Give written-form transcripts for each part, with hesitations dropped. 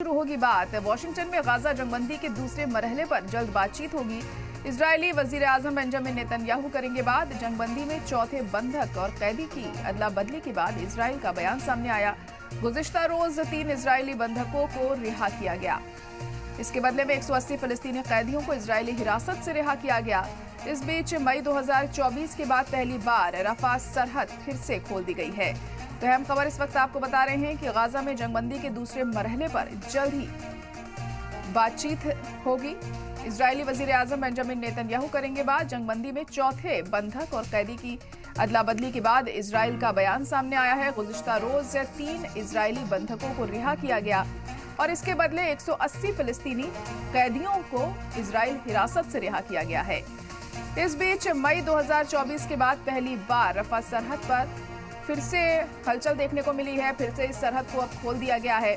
शुरू होगी बात। वॉशिंगटन में गाजा जंगबंदी के दूसरे मरहले पर जल्द बातचीत होगी। इजरायली वजीर आजम बेंजामिन नेतन्याहू करेंगे बात। जंगबंदी में चौथे बंधक और कैदी की अदला बदली के बाद इजरायल का बयान सामने आया। गुज़िश्ता रोज 3 इजरायली बंधकों को रिहा किया गया। इसके बदले में 180 फलस्तीनी कैदियों को इजरायली हिरासत से रिहा किया गया। इस बीच मई 2024 के बाद पहली बार रफा सरहद फिर से खोल दी गई है। तो अहम खबर इस वक्त आपको बता रहे हैं कि गाजा में जंगबंदी के दूसरे मरहले पर जल्द ही बातचीत होगी। इजरायली वजीर आजम बेंजामिन नेतन्याहू करेंगे बात। जंगबंदी में चौथे बंधक और कैदी की अदला बदली के बाद इजरायल का बयान सामने आया है। गुज़िश्ता रोज 3 इजरायली बंधकों को रिहा किया गया और इसके बदले 180 फिलिस्तीनी कैदियों को इजरायल हिरासत से रिहा किया गया है। इस बीच मई 2024 के बाद पहली बार रफा सरहद पर फिर से हलचल देखने को मिली है। फिर से इस सरहद को अब खोल दिया गया है।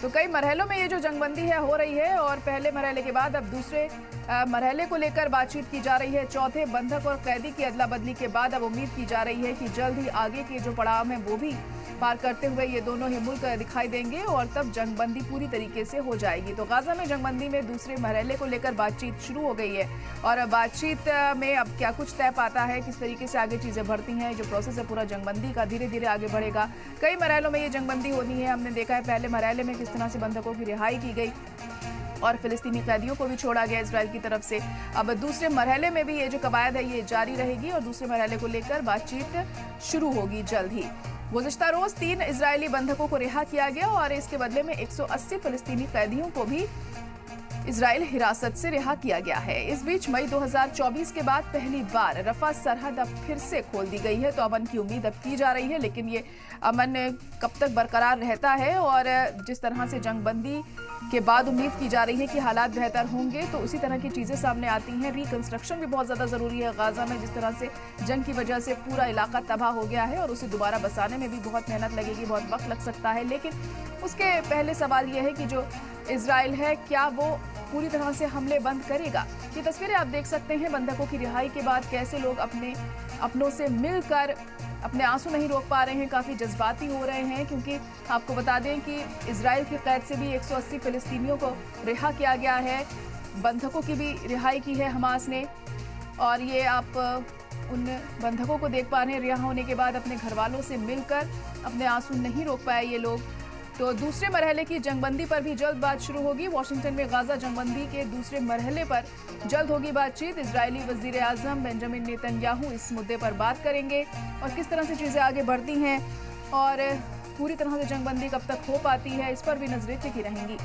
तो कई मरहलों में ये जो जंगबंदी है हो रही है और पहले मरहले के बाद अब दूसरे मरहले को लेकर बातचीत की जा रही है। चौथे बंधक और कैदी की अदला बदली के बाद अब उम्मीद की जा रही है कि जल्द ही आगे के जो पड़ाव हैं वो भी पार करते हुए ये दोनों ही मुल्क दिखाई देंगे और तब जंगबंदी पूरी तरीके से हो जाएगी। तो गाजा में जंगबंदी में दूसरे मरहले को लेकर बातचीत शुरू हो गई है और बातचीत में अब क्या कुछ तय पाता है, किस तरीके से आगे चीजें बढ़ती हैं। जो प्रोसेस है पूरा जंगबंदी का धीरे धीरे आगे बढ़ेगा। कई मरहलों में ये जंगबंदी होनी है। हमने देखा है पहले मरहले में किस तरह से बंधकों की रिहाई की गई और फिलिस्तीनी कैदियों को भी छोड़ा गया इजरायल की तरफ से। अब दूसरे मरहले में भी ये जो कवायद है ये जारी रहेगी और दूसरे मरहले को लेकर बातचीत शुरू होगी जल्द ही। गुज़िश्ता रोज 3 इजरायली बंधकों को रिहा किया गया और इसके बदले में 180 फिलिस्तीनी कैदियों को भी इजरायल हिरासत से रिहा किया गया है। इस बीच मई 2024 के बाद पहली बार रफा सरहद अब फिर से खोल दी गई है। तो अमन की उम्मीद अब की जा रही है, लेकिन ये अमन कब तक बरकरार रहता है और जिस तरह से जंगबंदी के बाद उम्मीद की जा रही है कि हालात बेहतर होंगे तो उसी तरह की चीजें सामने आती हैं। रिकंस्ट्रक्शन भी बहुत ज्यादा जरूरी है। गाजा में जिस तरह से जंग की वजह से पूरा इलाका तबाह हो गया है और उसे दोबारा बसाने में भी बहुत मेहनत लगेगी, बहुत वक्त लग सकता है। लेकिन उसके पहले सवाल यह है कि जो इजरायल है क्या वो पूरी तरह से हमले बंद करेगा। ये तस्वीरें आप देख सकते हैं बंधकों की रिहाई के बाद कैसे लोग अपनों से मिलकर अपने आंसू नहीं रोक पा रहे हैं, काफी जज्बाती हो रहे हैं। क्योंकि आपको बता दें कि इजरायल की कैद से भी 180 फिलिस्तीनियों को रिहा किया गया है। बंधकों की भी रिहाई की है हमास ने और ये आप उन बंधकों को देख पा रहे हैं रिहा होने के बाद अपने घर वालों से मिलकर अपने आंसू नहीं रोक पाए ये लोग। तो दूसरे मरहले की जंगबंदी पर भी जल्द बात शुरू होगी। वॉशिंगटन में गाजा जंगबंदी के दूसरे मरहले पर जल्द होगी बातचीत। इजरायली वजीर आजम बेंजामिन नेतन्याहू इस मुद्दे पर बात करेंगे और किस तरह से चीजें आगे बढ़ती हैं और पूरी तरह से जंगबंदी कब तक हो पाती है इस पर भी नजरें टिकी रहेंगी।